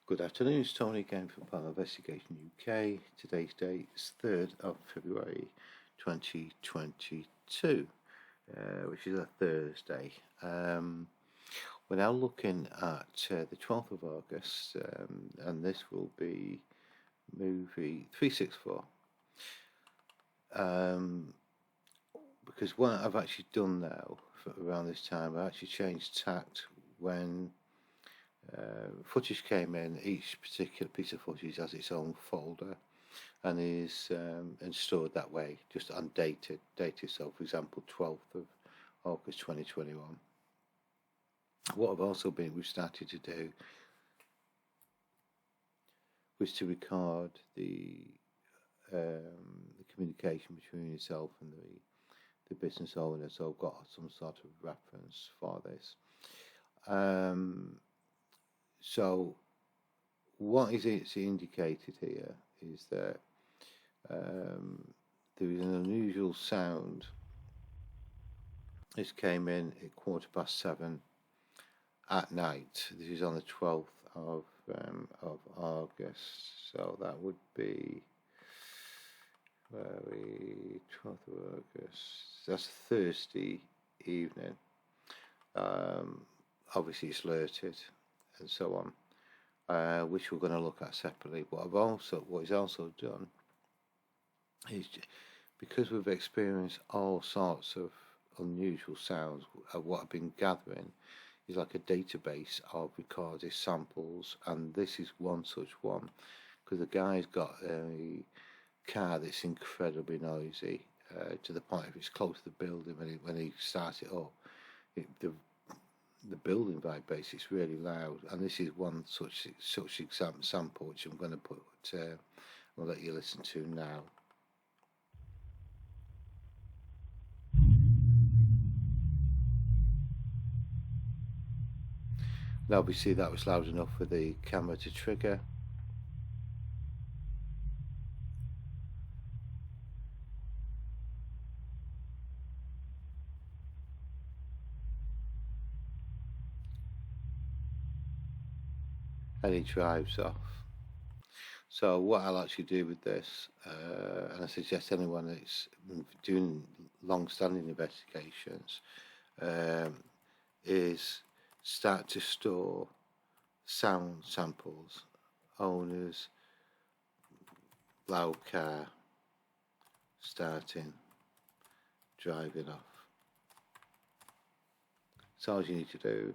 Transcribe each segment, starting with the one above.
Good afternoon, it's Tony again from Paranormal Investigation UK. Today's date is 3rd of February 2022, which is a Thursday. We're now looking at the 12th of August, and this will be movie 364. Because what I've actually done now for around this time, I actually changed tact when footage came in. Each particular piece of footage has its own folder and is and stored that way, just undated, dated. So, for example, 12th of August 2021. What we've started to do was to record the communication between yourself and the business owner. So I've got some sort of reference for this. So what is it's indicated here is that there is an unusual sound. This came in at 7:15 at night. This is on the 12th of August. So that would be 12th of August. That's Thursday evening. Obviously it's alerted and so on, which we're going to look at separately. But what he's also done is, because we've experienced all sorts of unusual sounds, what I've been gathering is like a database of recorded samples, and this is one such one, because the guy's got a car that's incredibly noisy, to the point if it's close to the building, when he starts it up, the building vibrates. It's really loud, and this is one such sample which I'm going to put. I'll let you listen to now. Now obviously that was loud enough for the camera to trigger. And he drives off. So what I'll actually do with this, and I suggest anyone that's doing long-standing investigations, is start to store sound samples, owners, loud car, starting, driving off. So all you need to do,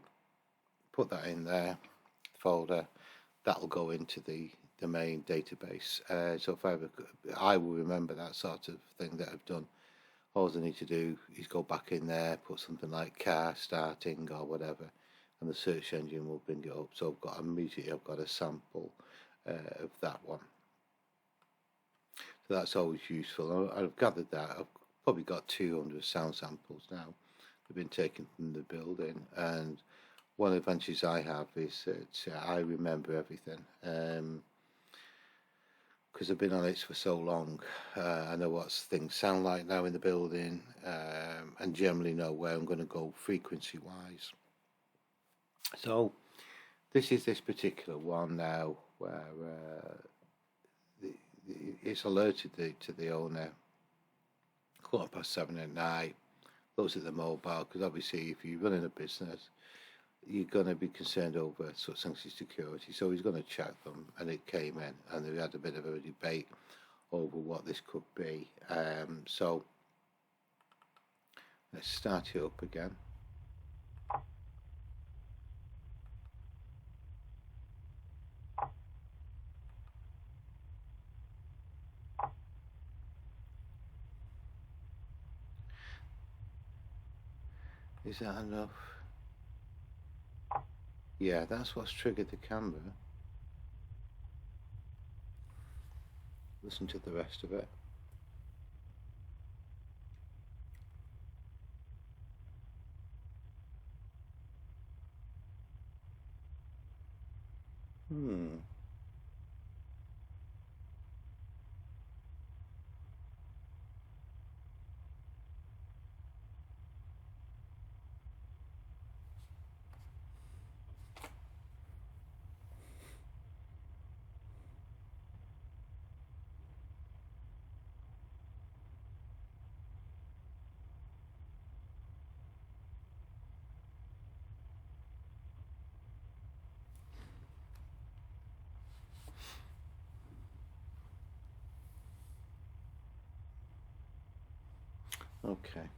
put that in there, folder, that'll go into the main database. So if I will remember that sort of thing that I've done. All I need to do is go back in there, put something like car starting or whatever, and the search engine will bring it up. So I've got a sample of that one. So that's always useful. I've gathered that. I've probably got 200 sound samples now that have been taken from the building, and one advantage I have is that I remember everything, because I've been on it for so long. I know what things sound like now in the building, and generally know where I'm going to go frequency-wise. So this is this particular one now, where it's alerted to the owner 7:15 at night. Looks at the mobile, because obviously if you're running a business, you're going to be concerned over such things as security. So he's going to check them, and it came in, and they had a bit of a debate over what this could be. So let's start it up again. Is that enough? Yeah, that's what's triggered the camera. Listen to the rest of it. Okay,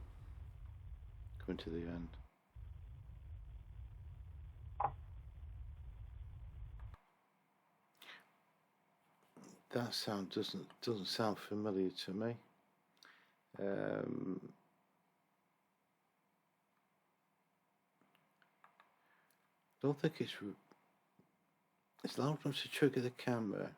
coming to the end. That sound doesn't sound familiar to me. Don't think it's loud enough to trigger the camera.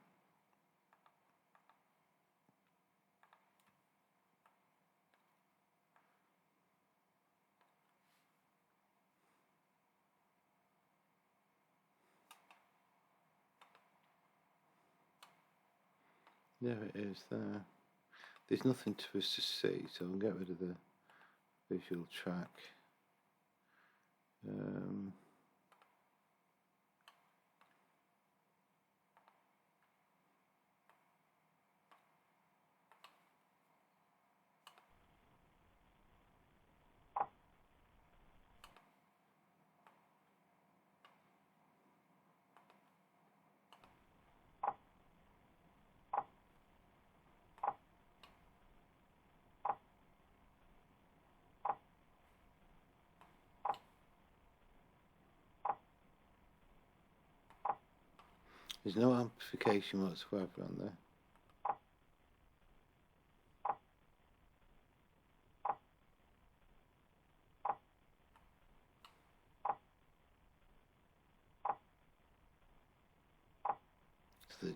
There it is there. There's nothing for us to see, so I'll get rid of the visual track. There's no amplification whatsoever on there. So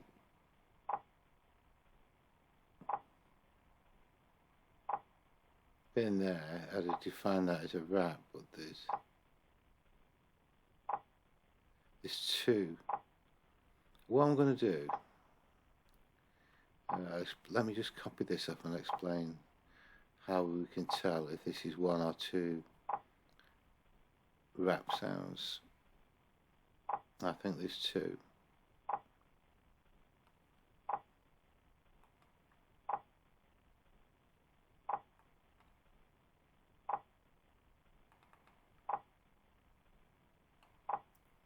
the in there, I'd define that as a rat, but there's two. What I'm going to do, let me just copy this up and explain how we can tell if this is one or two rap sounds. I think there's two.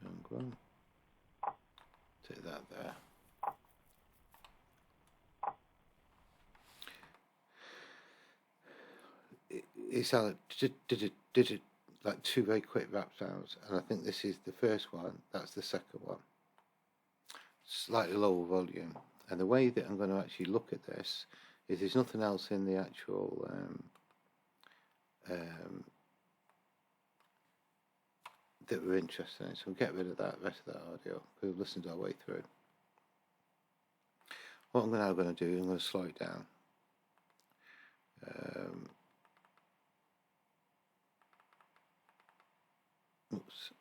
Wrong one. Take that there. It's like two very quick rap sounds, and I think this is the first one. That's the second one. Slightly lower volume, and the way that I'm going to actually look at this is there's nothing else in the actual that we're interested in, so we'll get rid of that rest of that audio. We've listened our way through. What I'm now going to do, I'm going to slow it down. Oops.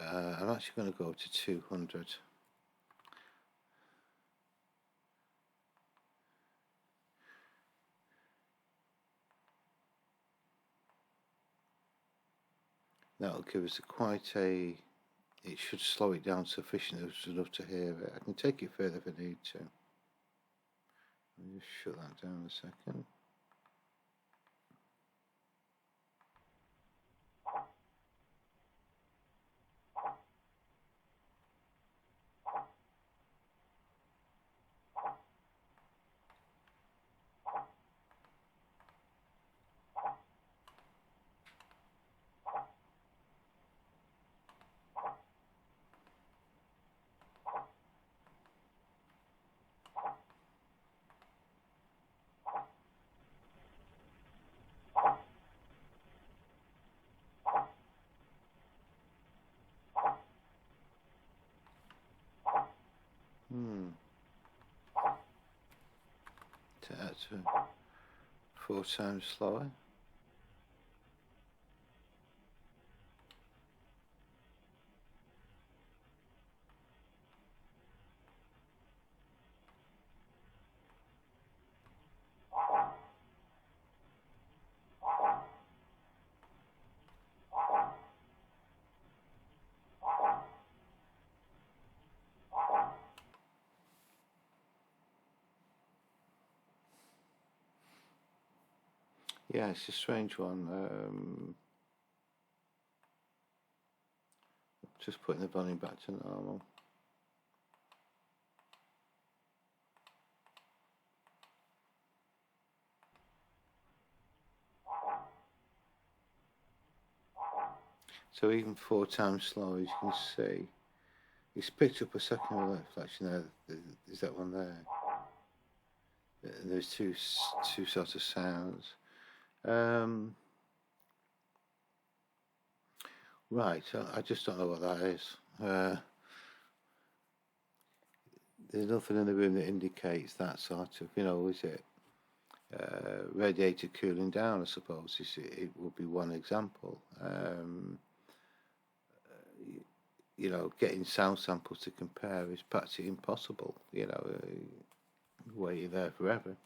I'm actually going to go to 200. That'll give us it should slow it down sufficiently enough to hear it. I can take it further if I need to. Let me just shut that down a second. Take that to 4 times slower. Yeah, it's a strange one. Just putting the volume back to normal. So even 4 times slower, as you can see, it's picked up a second reflection there. Is that one there? There's two sorts of sounds. Right, I just don't know what that is. There's nothing in the room that indicates that sort of, is it? Radiator cooling down, I suppose, it would be one example. Getting sound samples to compare is practically impossible, where you're there forever.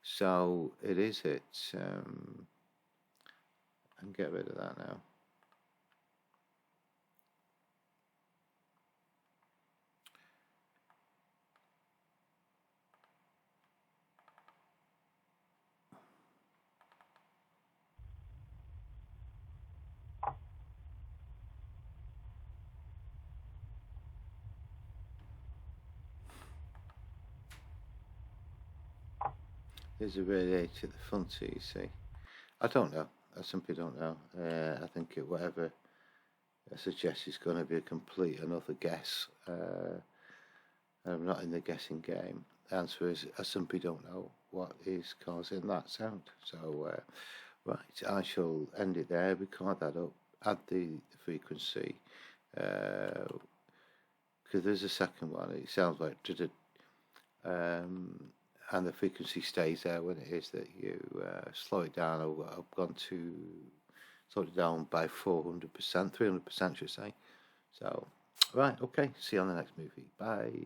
So it is and get rid of that now. There's a radiator at the front, so you see. I don't know. I simply don't know. I think whatever I suggest is going to be a complete and utter guess. I'm not in the guessing game. The answer is I simply don't know what is causing that sound. So, right, I shall end it there. Record that up. Add the frequency. Because there's a second one. It sounds like and the frequency stays there when it is that you slow it down. I've gone to slow it down by 400%, 300%, should I say. So, right, okay. See you on the next movie. Bye.